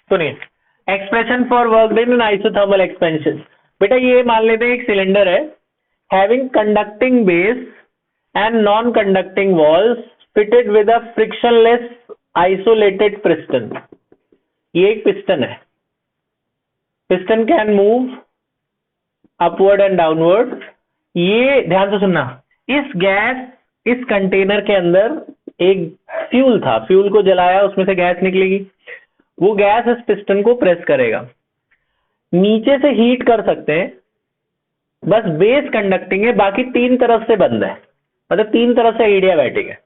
सुनिए, expression for work done in isothermal expansion. बेटा ये मान लेते हैं एक सिलेंडर है, having conducting base and non conducting walls fitted with a frictionless isolated piston. ये एक पिस्टन है, piston can move upward and downward. ये ध्यान से सुनना, इस कंटेनर के अंदर एक फ्यूल था, फ्यूल को जलाया, उसमें से गैस निकलेगी, वो गैस इस पिस्टन को प्रेस करेगा। नीचे से हीट कर सकते हैं, बस बेस कंडक्टिंग है, बाकी तीन तरफ से बंद है, मतलब तीन तरफ से एडियाबैटिक है।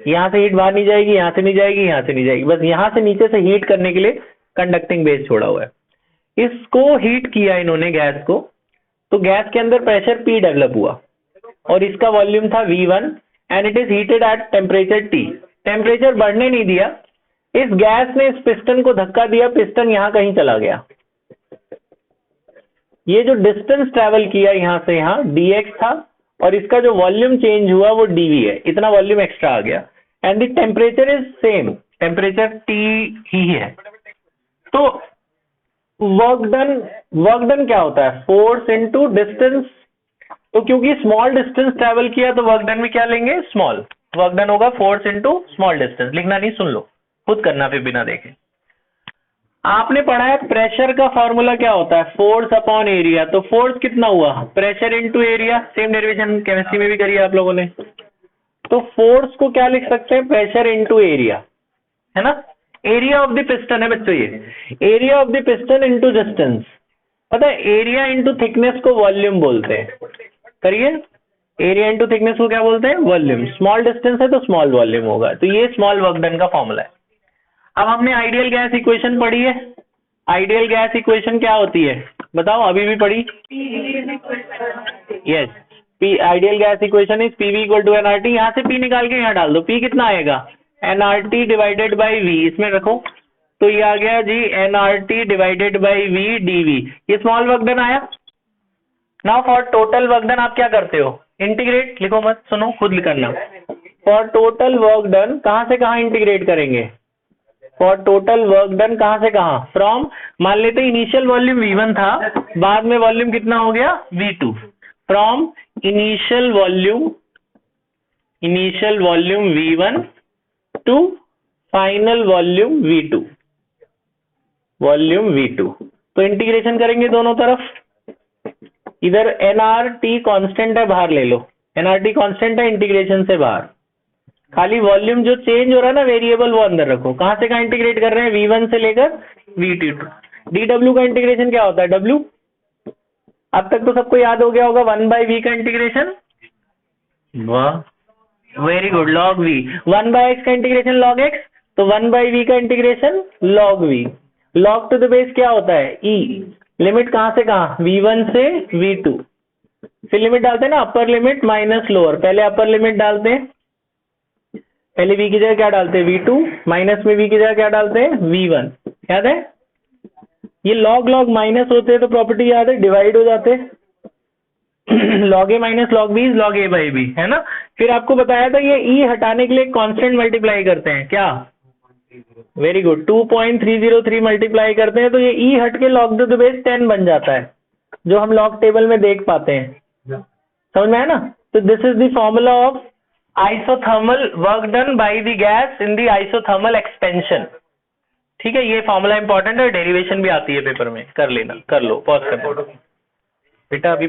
यहां से हीट बाहर नहीं जाएगी, यहां से नहीं जाएगी, यहां से नहीं जाएगी, बस यहां से नीचे से हीट करने के लिए कंडक्टिंग बेस छोड़ा हुआ है। इसको हीट किया इन्होंने गैस को, तो गैस के अंदर प्रेशर P डेवलप हुआ और इसका वॉल्यूम था V1 and it is heated at temperature T। Temperature बढ़ने नहीं दिया, इस गैस ने इस पिस्टन को धक्का दिया, पिस्टन यहां कहीं चला गया। ये जो डिस्टेंस ट्रेवल किया यहां से यहां dx था और इसका जो वॉल्यूम चेंज हुआ वो dv है, इतना वॉल्यूम एक्स्ट्रा आ गया and the temperature is same, temperature T ही है। तो वर्क डन क्या होता है? Force into distance. तो क्योंकि स्मॉल डिस्टेंस ट्रेवल किया तो वर्क डन में क्या लेंगे? स्मॉल। वर्क डन होगा फोर्स इनटू स्मॉल डिस्टेंस। लिखना नहीं, सुन लो, खुद करना फिर बिना देखे। आपने पढ़ा है प्रेशर का फॉर्मूला क्या होता है? Force upon area. तो फोर्स कितना हुआ? Pressure into area. Same derivation chemistry में भी करी है आप लोगों ने। तो फोर्स को क्या लिख सकते हैं? प्रेशर इनटू एरिया, है ना। एरिया ऑफ द पिस्टन है बच्चों, ये area of the piston into distance. पता है एरिया इनटू थिकनेस को वॉल्यूम बोलते हैं। करिए, एरिया इनटू थिकनेस को क्या बोलते हैं? वॉल्यूम। स्मॉल डिस्टेंस है तो स्मॉल वॉल्यूम होगा। तो ये स्मॉल वर्क डन का फॉर्मूला है। अब हमने आइडियल गैस इक्वेशन पढ़ी है। आइडियल गैस इक्वेशन क्या होती है बताओ? अभी भी पढ़ी? Yes, P ideal gas equation is PV equal to NRT. यहाँ से पी निकाल के यहाँ डाल दो। पी कितना आएगा? NRT divided by V. इसमें रखो तो ये आ गया जी NRT divided by V dV. ये स्मॉल वर्क डन आया। Now for total work done आप क्या करते हो? इंटीग्रेट। लिखो मत, सुनो, खुद करना। फॉर टोटल वर्क डन कहां से कहां इंटीग्रेट करेंगे? फॉर टोटल वर्क डन कहां से कहां? फ्रॉम, मान लेते इनिशियल वॉल्यूम V1 था, बाद में वॉल्यूम कितना हो गया? V2। From initial volume V1 to final volume V2, volume V2। तो इंटीग्रेशन करेंगे दोनों तरफ। इधर एनआरटी कांस्टेंट है, बाहर ले लो। एनआरटी कांस्टेंट है, इंटीग्रेशन से बाहर। खाली वॉल्यूम जो चेंज हो रहा है ना, वेरिएबल, वो अंदर रखो। कहां से कहां इंटीग्रेट कर रहे हैं? V1 से लेकर V2। dw का इंटीग्रेशन क्या होता है? W। अब तक तो सबको याद हो गया होगा 1/v का इंटीग्रेशन। वाह, very good. log v। 1/x का इंटीग्रेशन log x, तो 1/v का integration log v। log to the base क्या होता है? e। लिमिट कहां से कहां? V1 से V2। फिर लिमिट डालते हैं ना, अपर लिमिट माइनस लोअर। पहले अपर लिमिट डालते हैं, पहले v की जगह क्या डालते हैं? V2, माइनस में v की जगह क्या डालते हैं? V1। याद है? ये लॉग लॉग माइनस होते हैं तो प्रॉपर्टी याद है, डिवाइड हो जाते हैं। log a minus log b is log a by b, है ना। फिर आपको बताया था ये e हटाने के लिए कांस्टेंट मल्टीप्लाई करते हैं, क्या? वेरी गुड, 2.303 मल्टीप्लाई करते हैं तो ये e हट के log टू द बेस 10 बन जाता है, जो हम लॉग टेबल में देख पाते हैं। समझ में आया ना? तो this is the formula of isothermal work done by the gas in the isothermal expansion. ठीक है, ये फॉर्मूला इंपॉर्टेंट है, डेरिवेशन भी आती है पेपर में, कर लेना, कर लो, पॉज कर लो बेटा। अभी